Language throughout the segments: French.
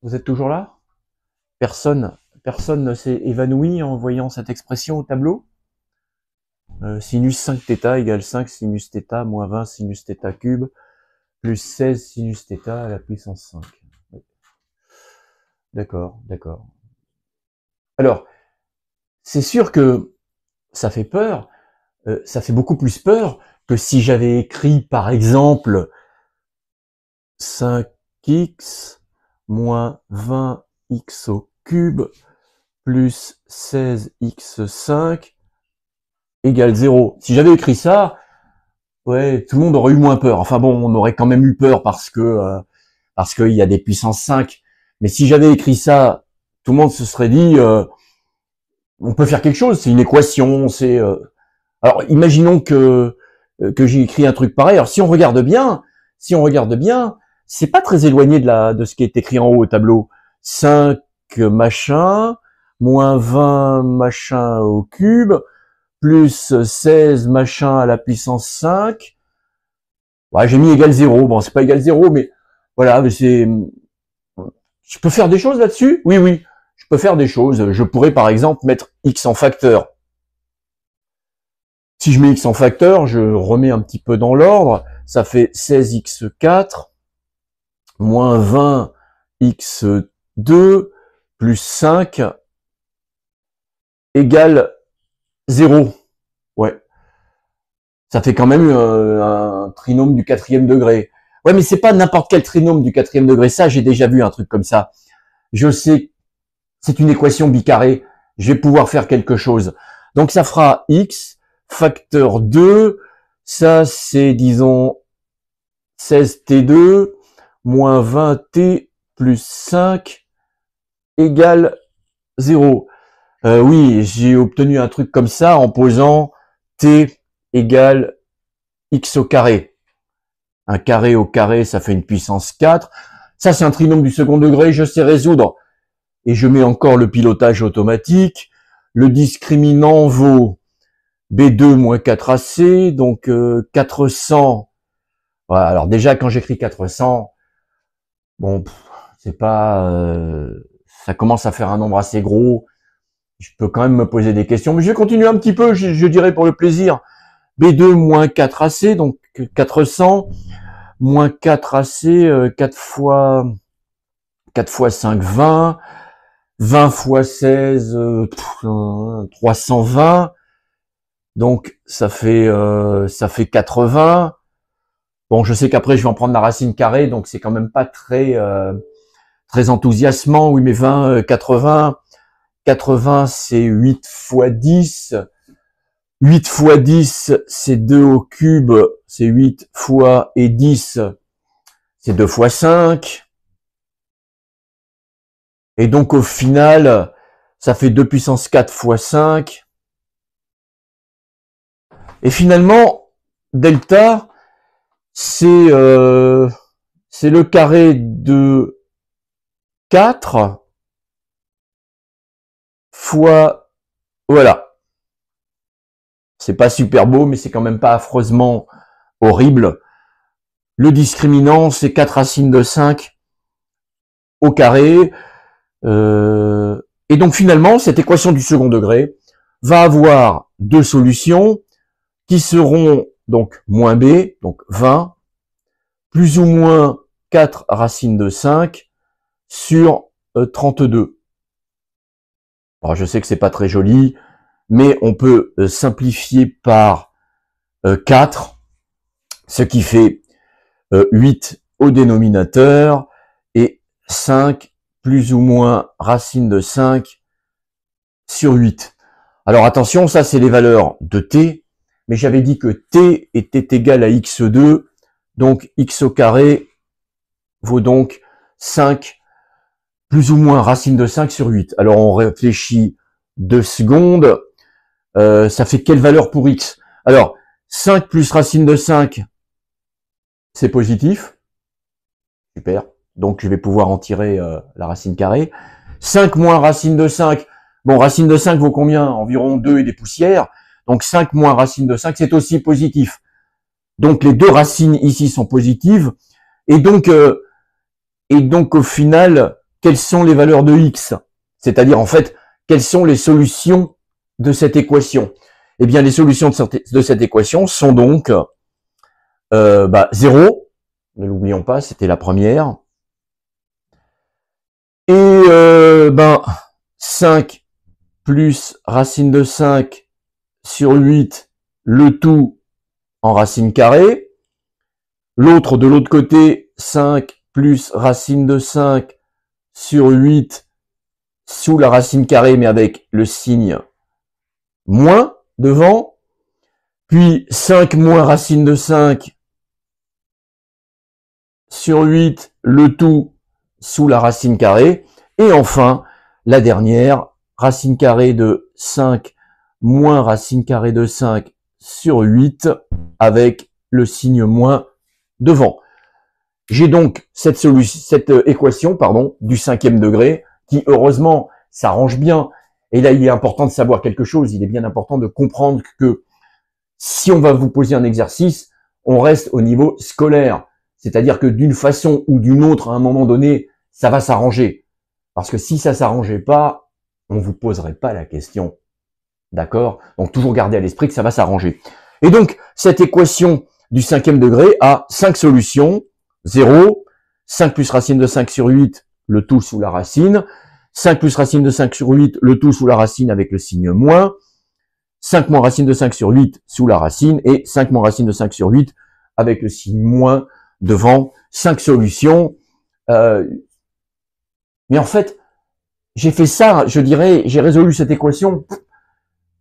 Vous êtes toujours là? Personne ne s'est évanoui en voyant cette expression au tableau? Sinus 5 θ égale 5 sinus θ moins 20 sinus θ cube plus 16 sinus θ à la puissance 5. D'accord. Alors, c'est sûr que ça fait peur, ça fait beaucoup plus peur que si j'avais écrit par exemple 5x moins 20x au cube plus 16x5 égale 0. Si j'avais écrit ça, ouais, tout le monde aurait eu moins peur. Enfin bon, on aurait quand même eu peur parce qu'il y a des puissances 5. Mais si j'avais écrit ça, tout le monde se serait dit on peut faire quelque chose, c'est une équation, Alors imaginons que j'ai écrit un truc pareil. Alors si on regarde bien, c'est pas très éloigné de ce qui est écrit en haut au tableau. 5 machin moins 20 machin au cube plus 16 machin à la puissance 5. Ouais, j'ai mis égal 0. Bon, c'est pas égal 0, mais voilà, je peux faire des choses là-dessus? Oui, je peux faire des choses. Je pourrais par exemple mettre x en facteur. Si je mets x en facteur, je remets un petit peu dans l'ordre. Ça fait 16x4 moins 20x2 plus 5 égale 0. Ouais. Ça fait quand même un trinôme du 4e degré. Ouais, mais c'est pas n'importe quel trinôme du 4e degré. Ça, j'ai déjà vu un truc comme ça. Je sais, c'est une équation bicarrée. Je vais pouvoir faire quelque chose. Donc, ça fera x facteur 2. Ça, c'est, disons, 16t2 moins 20t plus 5 égale 0. Oui, j'ai obtenu un truc comme ça en posant t égale x au carré. Un carré au carré, ça fait une puissance 4. Ça, c'est un trinôme du second degré, je sais résoudre. Et je mets encore le pilotage automatique. Le discriminant vaut B2 moins 4AC, donc 400. Voilà, alors déjà, quand j'écris 400, bon, c'est pas... ça commence à faire un nombre assez gros. Je peux quand même me poser des questions, mais je vais continuer un petit peu, je dirais pour le plaisir. B2 moins 4AC, donc 400, moins 4AC, 4 fois 5, 20, 20 fois 16, 320, donc ça fait 80. Bon, je sais qu'après je vais en prendre la racine carrée, donc c'est quand même pas très enthousiasmant. Oui, mais 20, 80, c'est 8 fois 10. 8 fois 10, c'est 2 au cube, c'est 8 fois et 10, c'est 2 fois 5. Et donc au final, ça fait 2 puissance 4 fois 5. Et finalement, delta, c'est le carré de 4 fois... Voilà. C'est pas super beau, mais c'est quand même pas affreusement horrible. Le discriminant, c'est 4 racines de 5 au carré. Et donc finalement, cette équation du second degré va avoir deux solutions qui seront donc moins b, donc 20, plus ou moins 4 racines de 5 sur 32. Alors je sais que c'est pas très joli, mais on peut simplifier par 4, ce qui fait 8 au dénominateur et 5 plus ou moins racine de 5 sur 8. Alors attention, ça c'est les valeurs de t, mais j'avais dit que t était égal à x2, donc x au carré vaut donc 5 plus ou moins racine de 5 sur 8. Alors on réfléchit 2 secondes, ça fait quelle valeur pour x? Alors 5 plus racine de 5, c'est positif, super, donc je vais pouvoir en tirer la racine carrée. 5 moins racine de 5, bon, racine de 5 vaut combien? Environ 2 et des poussières, donc 5 moins racine de 5, c'est aussi positif. Donc les deux racines ici sont positives, et donc au final, quelles sont les valeurs de x? C'est-à-dire, en fait, quelles sont les solutions de cette équation? Eh bien, les solutions de cette équation sont donc 0, ne l'oublions pas, c'était la première, et 5 plus racine de 5 sur 8, le tout en racine carrée. L'autre, de l'autre côté, 5 plus racine de 5 sur 8 sous la racine carrée, mais avec le signe moins devant. Puis 5 moins racine de 5 sur 8, le tout sous la racine carrée. Et enfin, la dernière, racine carrée de 5 moins racine carrée de 5 sur 8 avec le signe moins devant. J'ai donc cette équation du 5e degré qui, heureusement, s'arrange bien. Et là, il est important de savoir quelque chose. Il est bien important de comprendre que si on va vous poser un exercice, on reste au niveau scolaire. C'est-à-dire que d'une façon ou d'une autre, à un moment donné, ça va s'arranger. Parce que si ça s'arrangeait pas, on vous poserait pas la question. D'accord? Donc toujours garder à l'esprit que ça va s'arranger. Et donc, cette équation du 5e degré a 5 solutions. 0, 5 plus racine de 5 sur 8, le tout sous la racine. 5 plus racine de 5 sur 8, le tout sous la racine avec le signe moins. 5 moins racine de 5 sur 8 sous la racine. Et 5 moins racine de 5 sur 8 avec le signe moins devant. 5 solutions. Mais en fait, j'ai fait ça, je dirais, j'ai résolu cette équation.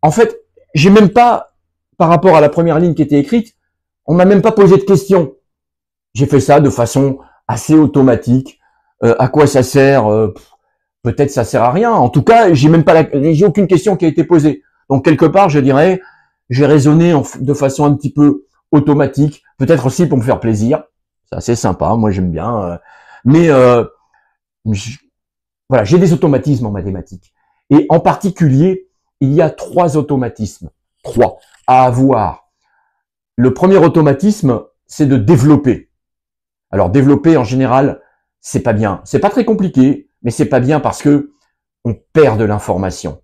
En fait, j'ai même pas, par rapport à la première ligne qui était écrite, on m'a même pas posé de questions. J'ai fait ça de façon assez automatique. À quoi ça sert? Peut-être ça sert à rien. En tout cas, j'ai aucune question qui a été posée. Donc quelque part, je dirais, j'ai raisonné de façon un petit peu automatique, peut-être aussi pour me faire plaisir. C'est assez sympa, moi j'aime bien. Voilà, j'ai des automatismes en mathématiques. Et en particulier, il y a 3 automatismes. 3 à avoir. Le premier automatisme, c'est de développer. Alors développer en général, c'est pas bien. C'est pas très compliqué, mais c'est pas bien parce que on perd de l'information.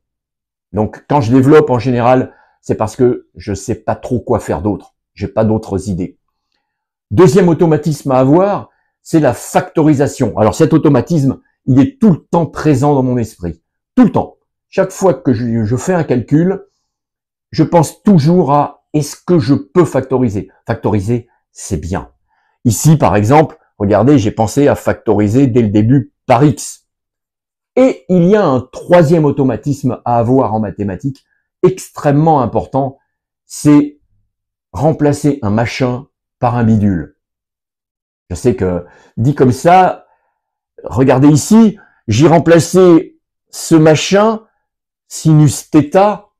Donc quand je développe en général, c'est parce que je sais pas trop quoi faire d'autre. J'ai pas d'autres idées. Deuxième automatisme à avoir, c'est la factorisation. Alors cet automatisme, il est tout le temps présent dans mon esprit. Tout le temps. Chaque fois que je fais un calcul, je pense toujours à est-ce que je peux factoriser? Factoriser, c'est bien. Ici, par exemple, regardez, j'ai pensé à factoriser dès le début par x. Et il y a un troisième automatisme à avoir en mathématiques, extrêmement important, c'est remplacer un machin par un bidule. Je sais que, dit comme ça, regardez ici, j'ai remplacé ce machin, sinus θ,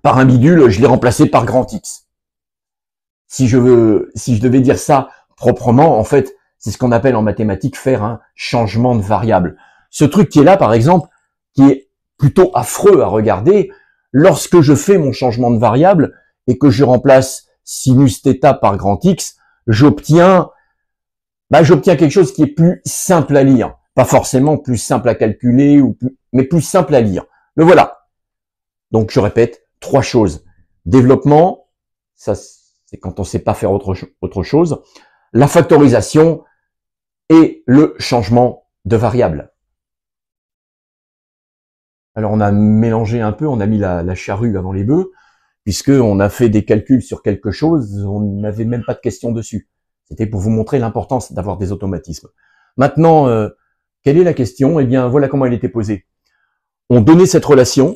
par un bidule, je l'ai remplacé par grand X. Si je devais dire ça proprement, en fait, c'est ce qu'on appelle en mathématiques faire un changement de variable. Ce truc qui est là, par exemple, qui est plutôt affreux à regarder, lorsque je fais mon changement de variable et que je remplace sinus θ par grand X, j'obtiens quelque chose qui est plus simple à lire. Pas forcément plus simple à calculer, mais plus simple à lire. Le voilà. Donc je répète, 3 choses. Développement, ça c'est quand on ne sait pas faire autre chose. La factorisation et le changement de variable. Alors on a mélangé un peu, on a mis la charrue avant les bœufs, puisqu'on a fait des calculs sur quelque chose, on n'avait même pas de questions dessus. C'était pour vous montrer l'importance d'avoir des automatismes. Maintenant, quelle est la question? Eh bien, voilà comment elle était posée. On donnait cette relation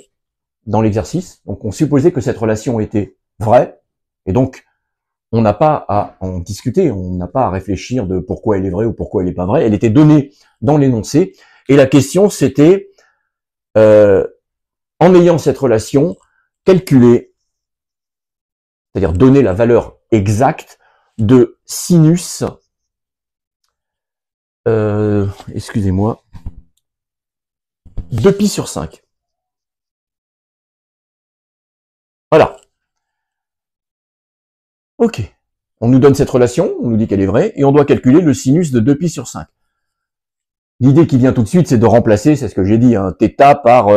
dans l'exercice, donc on supposait que cette relation était vraie, et donc on n'a pas à en discuter, on n'a pas à réfléchir de pourquoi elle est vraie ou pourquoi elle n'est pas vraie, elle était donnée dans l'énoncé, et la question c'était, en ayant cette relation, calculer, c'est-à-dire donner la valeur exacte de sinus, excusez-moi, 2pi sur 5. Voilà. Ok. On nous donne cette relation, on nous dit qu'elle est vraie, et on doit calculer le sinus de 2pi sur 5. L'idée qui vient tout de suite, c'est de remplacer, c'est ce que j'ai dit, hein, θ par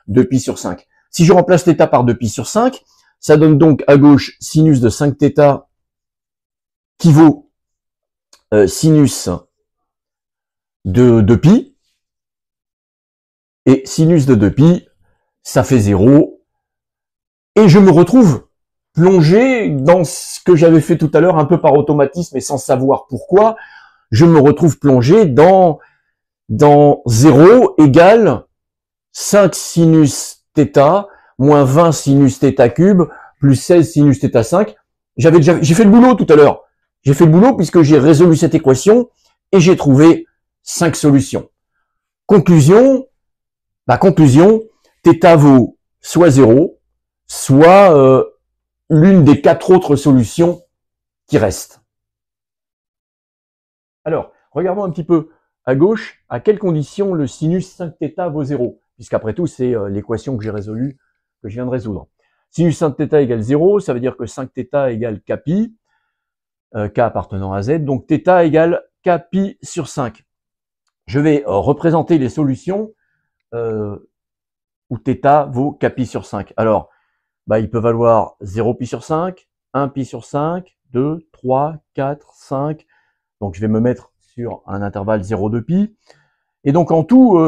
2π sur 5. Si je remplace θ par 2π sur 5, ça donne donc à gauche sinus de 5θ qui vaut sinus de 2π. Et sinus de 2π, ça fait 0. Et je me retrouve plongé dans ce que j'avais fait tout à l'heure, un peu par automatisme et sans savoir pourquoi. Je me retrouve plongé dans 0 égale 5 sinus θ moins 20 sinus θ cube plus 16 sinus θ5. J'ai fait le boulot tout à l'heure. J'ai fait le boulot puisque j'ai résolu cette équation et j'ai trouvé 5 solutions. Conclusion, θ vaut soit 0, soit l'une des 4 autres solutions qui restent. Alors, regardons un petit peu à gauche, à quelles conditions le sinus 5θ vaut 0, puisqu'après tout, c'est l'équation que j'ai résolue, que je viens de résoudre. Sinus 5θ égale 0, ça veut dire que 5θ égale kπ, k appartenant à z, donc θ égale kπ sur 5. Je vais représenter les solutions où θ vaut kπ sur 5. Alors, il peut valoir 0π sur 5, 1π sur 5, 2, 3, 4, 5. Donc, je vais me mettre sur un intervalle 0,2π. Et donc, en tout,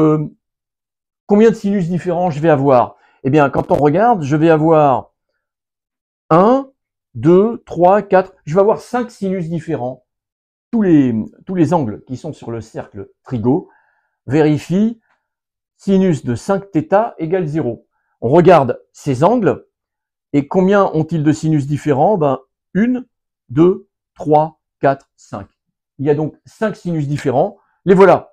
combien de sinus différents je vais avoir? Eh bien, quand on regarde, je vais avoir 1, 2, 3, 4. Je vais avoir 5 sinus différents. Tous les angles qui sont sur le cercle trigo vérifient sinus de 5θ égale 0. On regarde ces angles et combien ont-ils de sinus différents? 1, 2, 3, 4, 5. Il y a donc 5 sinus différents. Les voilà.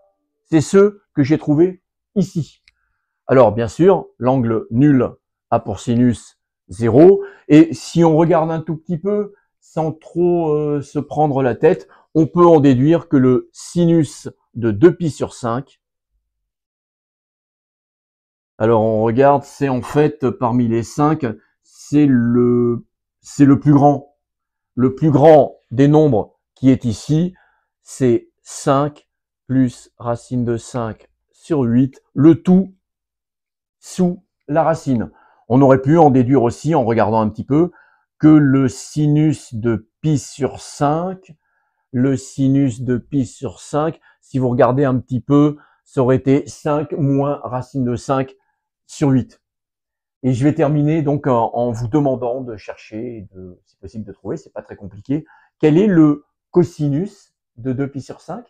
C'est ceux que j'ai trouvés ici. Alors, bien sûr, l'angle nul a pour sinus 0. Et si on regarde un tout petit peu, sans trop se prendre la tête, on peut en déduire que le sinus de 2π sur 5, alors on regarde, c'est en fait parmi les 5, c'est le plus grand. Le plus grand des nombres qui est ici, c'est 5 plus racine de 5 sur 8, le tout sous la racine. On aurait pu en déduire aussi, en regardant un petit peu, que le sinus de π sur 5, si vous regardez un petit peu, ça aurait été 5 moins racine de 5 sur 8. Et je vais terminer donc en vous demandant de chercher, si possible de trouver, c'est pas très compliqué, quel est le cosinus de 2π sur 5?